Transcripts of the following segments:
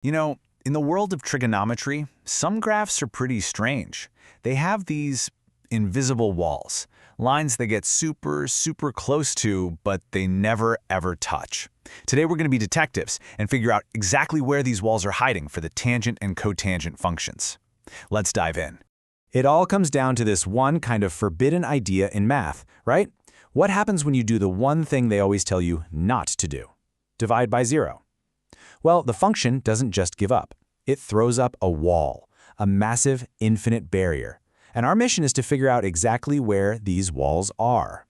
You know, in the world of trigonometry, some graphs are pretty strange. They have these invisible walls, lines they get super close to, but they never ever touch. Today we're going to be detectives and figure out exactly where these walls are hiding for the tangent and cotangent functions. Let's dive in. It all comes down to this one kind of forbidden idea in math, right? What happens when you do the one thing they always tell you not to do? Divide by zero. Well, the function doesn't just give up. It throws up a wall, a massive, infinite barrier. And our mission is to figure out exactly where these walls are.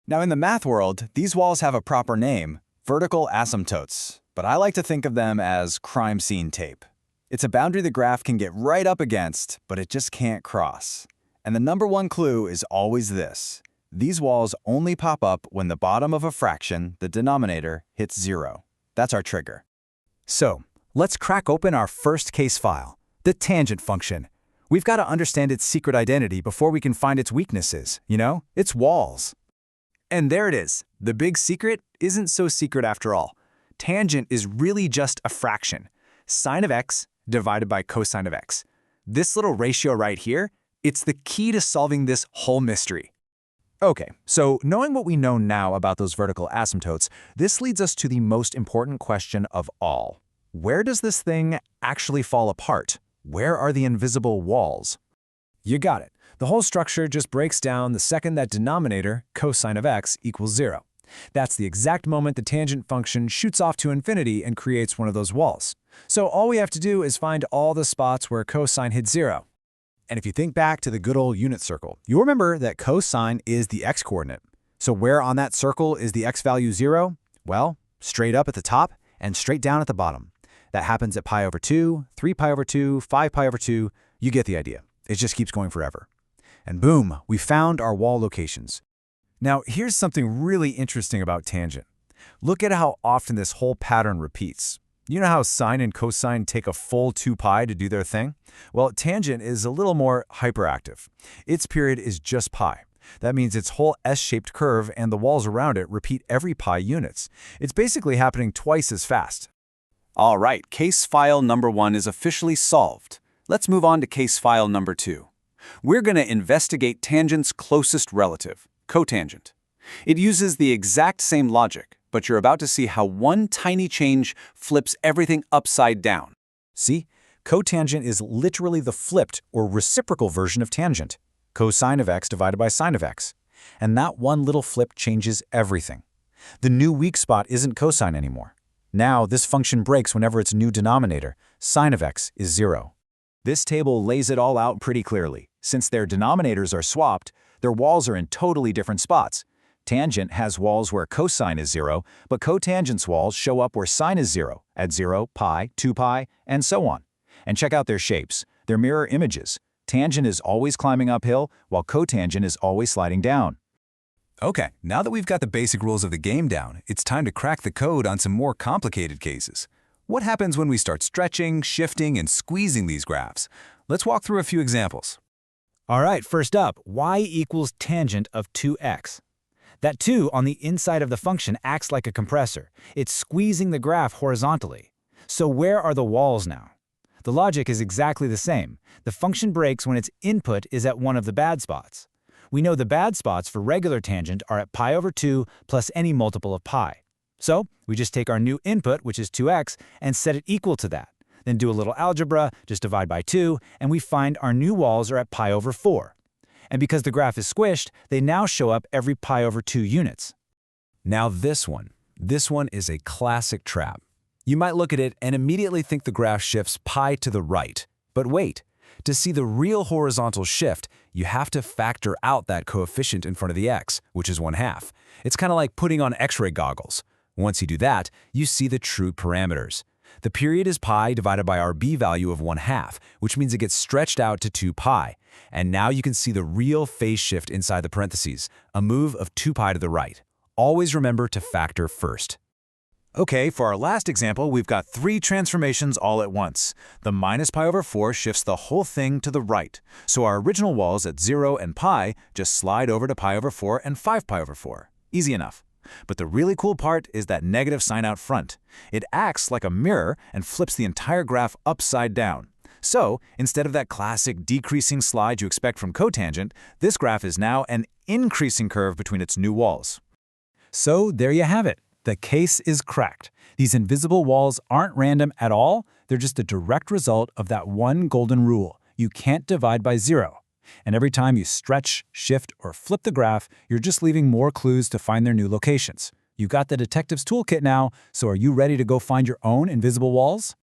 Now, in the math world, these walls have a proper name, vertical asymptotes, but I like to think of them as crime scene tape. It's a boundary the graph can get right up against, but it just can't cross. And the number one clue is always this. These walls only pop up when the bottom of a fraction, the denominator, hits zero. That's our trigger. So, let's crack open our first case file, the tangent function. We've got to understand its secret identity before we can find its weaknesses, its walls. And there it is. The big secret isn't so secret after all. Tangent is really just a fraction. Sine of x divided by cosine of x. This little ratio right here, it's the key to solving this whole mystery. Okay, so knowing what we know now about those vertical asymptotes, this leads us to the most important question of all. Where does this thing actually fall apart? Where are the invisible walls? You got it. The whole structure just breaks down the second that denominator, cosine of x, equals 0. That's the exact moment the tangent function shoots off to infinity and creates one of those walls. So all we have to do is find all the spots where cosine hits 0. And if you think back to the good old unit circle, you'll remember that cosine is the x-coordinate. So where on that circle is the x value 0? Well, straight up at the top and straight down at the bottom. That happens at pi over 2, 3 pi over 2, 5 pi over 2. You get the idea. It just keeps going forever. And boom, we found our wall locations. Now, here's something really interesting about tangent. Look at how often this whole pattern repeats. You know how sine and cosine take a full 2 pi to do their thing? Well, tangent is a little more hyperactive. Its period is just pi. That means its whole S-shaped curve and the walls around it repeat every pi units. It's basically happening twice as fast. All right, case file number 1 is officially solved. Let's move on to case file number 2. We're going to investigate tangent's closest relative, cotangent. It uses the exact same logic, but you're about to see how one tiny change flips everything upside down. See, cotangent is literally the flipped or reciprocal version of tangent, cosine of x divided by sine of x. And that one little flip changes everything. The new weak spot isn't cosine anymore. Now, this function breaks whenever its new denominator, sine of x, is 0. This table lays it all out pretty clearly. Since their denominators are swapped, their walls are in totally different spots. Tangent has walls where cosine is 0, but cotangent's walls show up where sine is 0, at 0, pi, 2 pi, and so on. And check out their shapes. They're mirror images. Tangent is always climbing uphill, while cotangent is always sliding down. Okay, now that we've got the basic rules of the game down, it's time to crack the code on some more complicated cases. What happens when we start stretching, shifting, and squeezing these graphs? Let's walk through a few examples. All right, first up, y equals tangent of 2x. That 2 on the inside of the function acts like a compressor. It's squeezing the graph horizontally. So where are the walls now? The logic is exactly the same. The function breaks when its input is at one of the bad spots. We know the bad spots for regular tangent are at pi over 2 plus any multiple of pi. So we just take our new input, which is 2x, and set it equal to that. Then do a little algebra, just divide by 2, and we find our new walls are at pi over 4. And because the graph is squished, they now show up every pi over 2 units. Now this one is a classic trap. You might look at it and immediately think the graph shifts pi to the right. But wait, to see the real horizontal shift, you have to factor out that coefficient in front of the x, which is 1/2. It's kind of like putting on X-ray goggles. Once you do that, you see the true parameters. The period is pi divided by our b value of 1/2, which means it gets stretched out to 2 pi. And now you can see the real phase shift inside the parentheses, a move of 2 pi to the right. Always remember to factor first. Okay, for our last example, we've got 3 transformations all at once. The minus pi over 4 shifts the whole thing to the right. So our original walls at 0 and pi just slide over to pi over 4 and 5 pi over 4. Easy enough. But the really cool part is that negative sign out front. It acts like a mirror and flips the entire graph upside down. So, instead of that classic decreasing slide you expect from cotangent, this graph is now an increasing curve between its new walls. So there you have it. The case is cracked. These invisible walls aren't random at all. They're just a direct result of that one golden rule. You can't divide by zero. And every time you stretch, shift, or flip the graph, you're just leaving more clues to find their new locations. You got the detective's toolkit now, so are you ready to go find your own invisible walls?